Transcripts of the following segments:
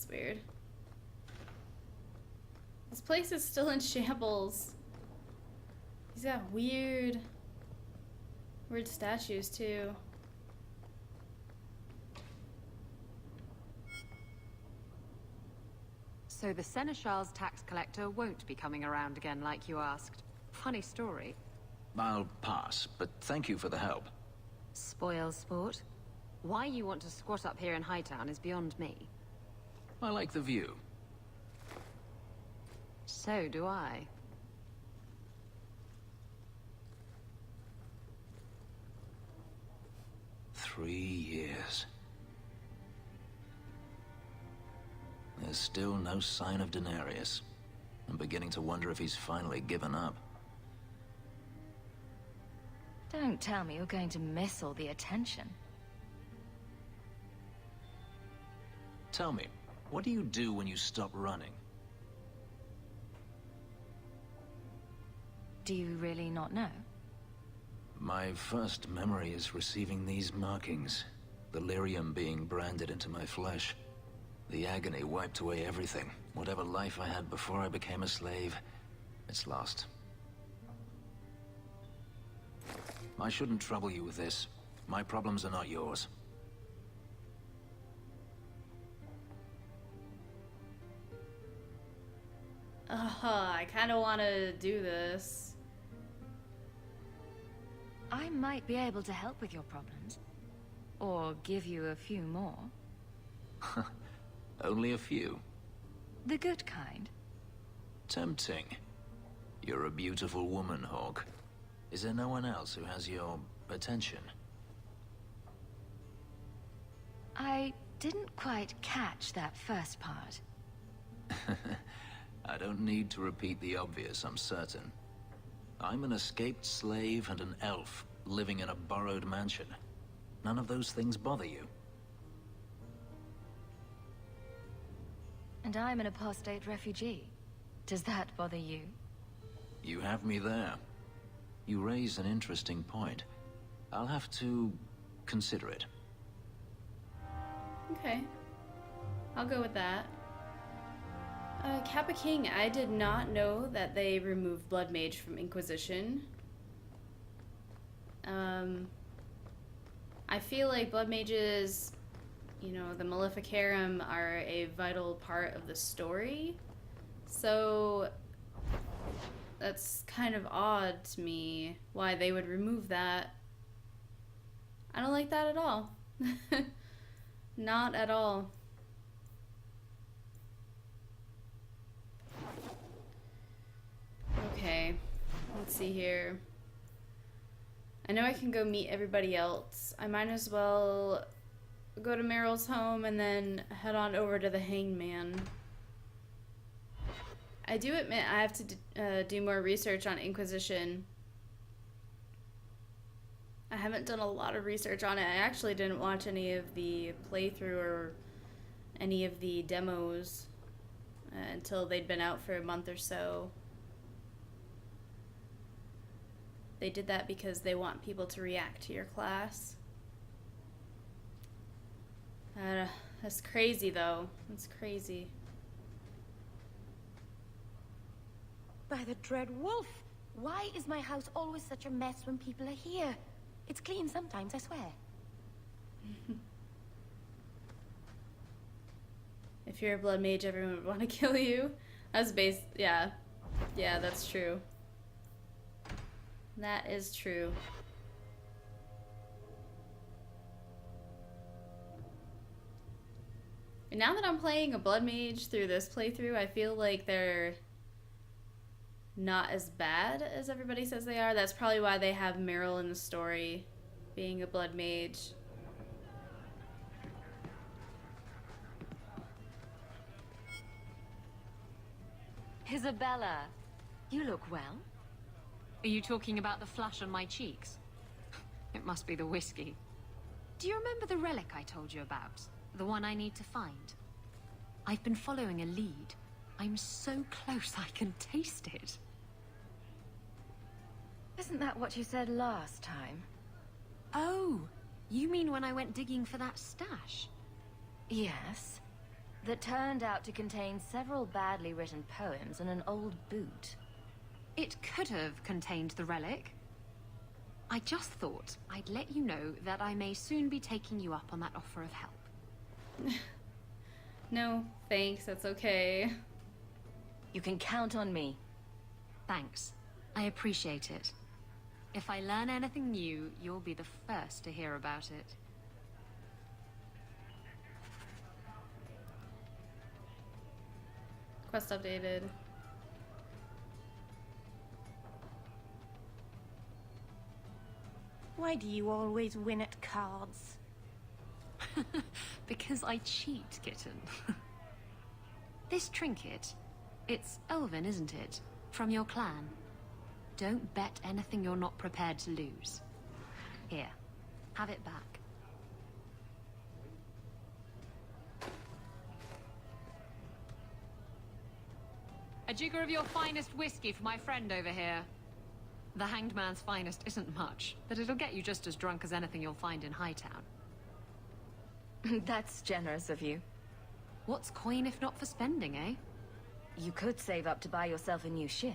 That's weird. This place is still in shambles. He's got weird statues too. So the Seneschal's tax collector won't be coming around again like you asked. Funny story. I'll pass, but thank you for the help. Spoil sport. Why you want to squat up here in Hightown is beyond me. I like the view. So do I. "3 years. There's still no sign of Daenerys. I'm beginning to wonder if he's finally given up. Don't tell me you're going to miss all the attention. Tell me, what do you do when you stop running? Do you really not know? My first memory is receiving these markings. The lyrium being branded into my flesh. The agony wiped away everything. Whatever life I had before I became a slave, it's lost. I shouldn't trouble you with this. My problems are not yours. I kind of want to do this. I might be able to help with your problems. Or give you a few more. Only a few. The good kind. Tempting. You're a beautiful woman, Hawke. Is there no one else who has your attention? I didn't quite catch that first part. I don't need to repeat the obvious, I'm certain. I'm an escaped slave and an elf, living in a borrowed mansion. None of those things bother you. And I'm an apostate refugee. Does that bother you? You have me there. You raise an interesting point. I'll have to consider it. Okay. I'll go with that. Kappa King, I did not know that they removed Blood Mage from Inquisition. I feel like Blood Mages, you know, the Maleficarum are a vital part of the story. So that's kind of odd to me why they would remove that. I don't like that at all. Not at all. Okay, let's see here. I know I can go meet everybody else. I might as well go to Meryl's home and then head on over to the Hangman. I do admit I have to do more research on Inquisition. I haven't done a lot of research on it. I actually didn't watch any of the playthrough or any of the demos until they'd been out for a month or so. They did that because they want people to react to your class. That's crazy, though. That's crazy. By the dread wolf! Why is my house always such a mess when people are here? It's clean sometimes, I swear. If you're a blood mage, everyone would want to kill you. That's yeah. Yeah, that's true. That is true. And now that I'm playing a blood mage through this playthrough, I feel like they're not as bad as everybody says they are. That's probably why they have Meryl in the story, being a blood mage. Isabella, you look well. Are you talking about the flush on my cheeks? It must be the whiskey. Do you remember the relic I told you about? The one I need to find? I've been following a lead. I'm so close I can taste it. Isn't that what you said last time? Oh, you mean when I went digging for that stash? Yes. that turned out to contain several badly written poems and an old boot. It could have contained the relic. I just thought I'd let you know that I may soon be taking you up on that offer of help. No, thanks, that's okay. You can count on me. Thanks. I appreciate it. If I learn anything new, you'll be the first to hear about it. Quest updated. Why do you always win at cards? Because I cheat, kitten. This trinket, it's elven, isn't it? From your clan. Don't bet anything you're not prepared to lose. Here, have it back. A jigger of your finest whiskey for my friend over here. The Hanged Man's finest isn't much, but it'll get you just as drunk as anything you'll find in Hightown. That's generous of you. What's coin if not for spending, eh? You could save up to buy yourself a new ship.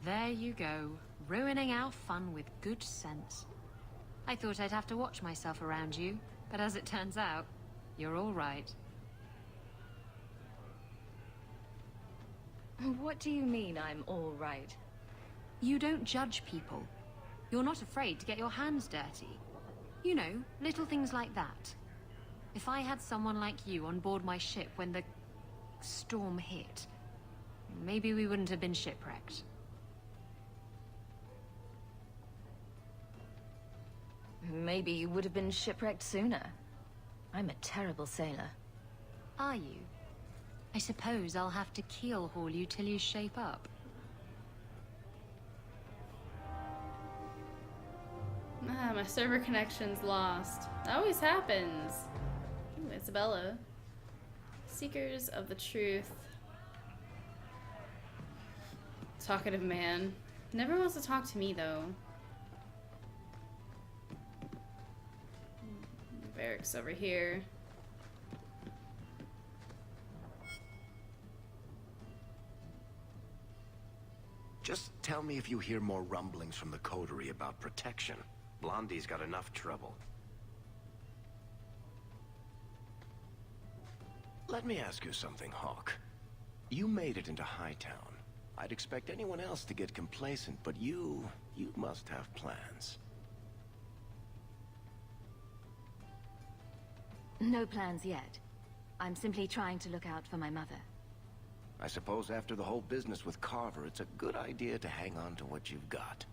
There you go, ruining our fun with good sense. I thought I'd have to watch myself around you, but as it turns out, you're all right. What do you mean I'm all right? You don't judge people. You're not afraid to get your hands dirty. You know, little things like that. If I had someone like you on board my ship when the storm hit, maybe we wouldn't have been shipwrecked. Maybe you would have been shipwrecked sooner. I'm a terrible sailor. Are you? I suppose I'll have to keel haul you till you shape up. Ah, my server connection's lost. That always happens. Ooh, Isabella. Seekers of the truth. Talkative man. Never wants to talk to me, though. Barracks over here. Just tell me if you hear more rumblings from the coterie about protection. Blondie's got enough trouble. Let me ask you something, Hawke. You made it into Hightown. I'd expect anyone else to get complacent, but you must have plans. No plans yet. I'm simply trying to look out for my mother. I suppose after the whole business with Carver, it's a good idea to hang on to what you've got.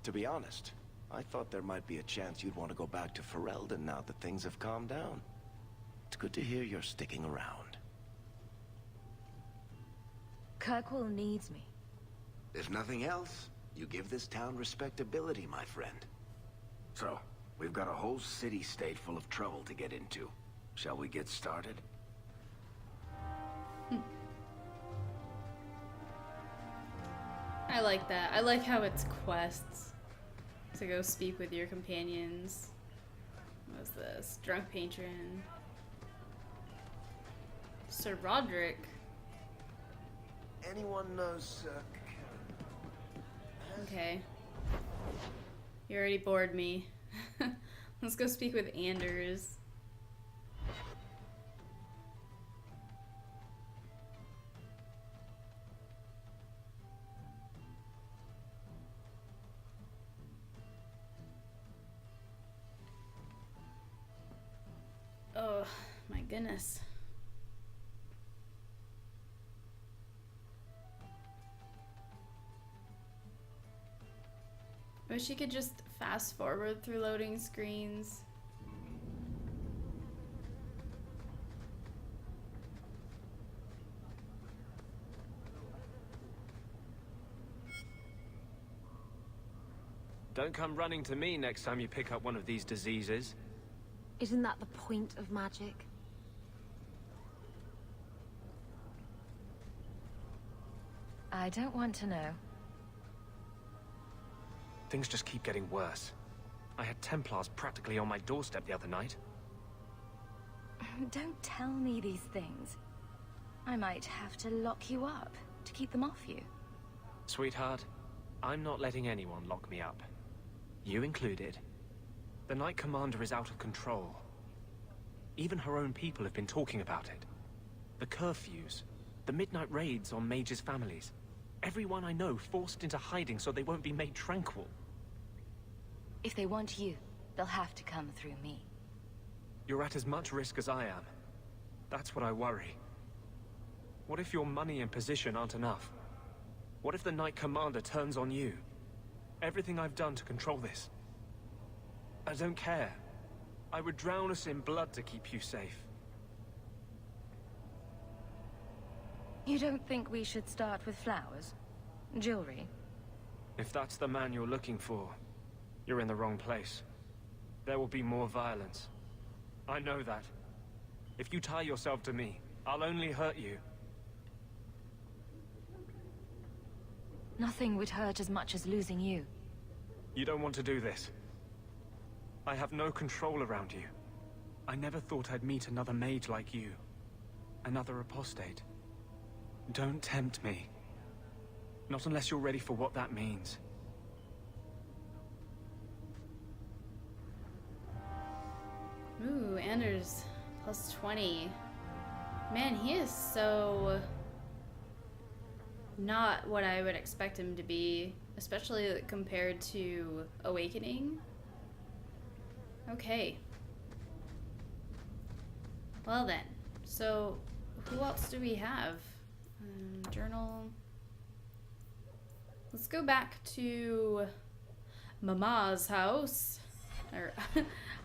To be honest, I thought there might be a chance you'd want to go back to Ferelden now that things have calmed down. It's good to hear you're sticking around. Kirkwall needs me. If nothing else, you give this town respectability, my friend. So, we've got a whole city-state full of trouble to get into. Shall we get started? I like that. I like how it's quests to go speak with your companions. What was this? Drunk patron. Sir Roderick. Anyone knows, Okay. You already bored me. Let's go speak with Anders. Oh, my goodness. I wish you could just fast forward through loading screens. Don't come running to me next time you pick up one of these diseases. Isn't that the point of magic? I don't want to know. Things just keep getting worse. I had Templars practically on my doorstep the other night. Don't tell me these things. I might have to lock you up to keep them off you. Sweetheart, I'm not letting anyone lock me up. You included. The Knight Commander is out of control. Even her own people have been talking about it. The curfews, the midnight raids on mages' families. Everyone I know forced into hiding so they won't be made tranquil. If they want you, they'll have to come through me. You're at as much risk as I am. That's what I worry. What if your money and position aren't enough? What if the Knight Commander turns on you? Everything I've done to control this. I don't care. I would drown us in blood to keep you safe. You don't think we should start with flowers? Jewelry? If that's the man you're looking for, you're in the wrong place. There will be more violence. I know that. If you tie yourself to me, I'll only hurt you. Nothing would hurt as much as losing you. You don't want to do this. I have no control around you. I never thought I'd meet another mage like you. Another apostate. Don't tempt me. Not unless you're ready for what that means. Ooh, Anders plus 20. Man, he is so not what I would expect him to be, especially compared to Awakening. Okay. Well then, so who else do we have? Journal. Let's go back to Mama's house, or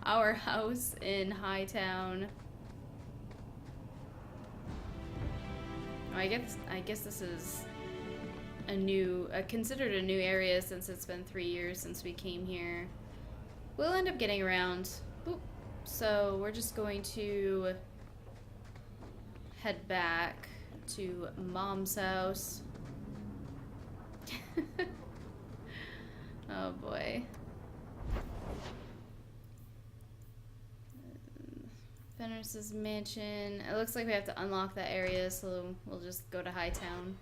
our house in Hightown. Oh, I guess this is considered a new area since it's been 3 years since we came here. We'll end up getting around. Boop. So we're just going to head back to Mom's house. Oh boy. Fenris's mansion. It looks like we have to unlock that area, so we'll just go to Hightown.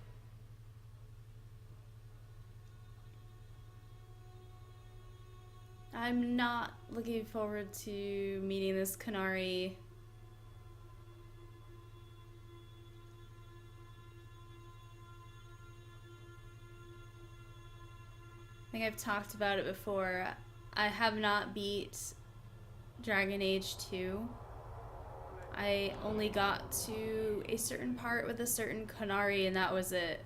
I'm not looking forward to meeting this Qunari. I think I've talked about it before. I have not beat Dragon Age 2. I only got to a certain part with a certain Qunari, and that was it.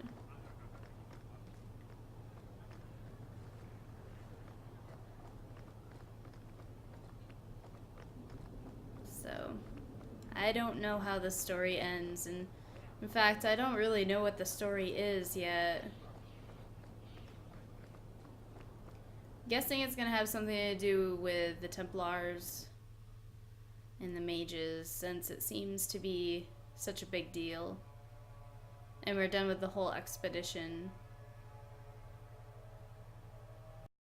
So, I don't know how the story ends, and in fact, I don't really know what the story is yet. Guessing it's gonna have something to do with the Templars and the mages, since it seems to be such a big deal. And we're done with the whole expedition.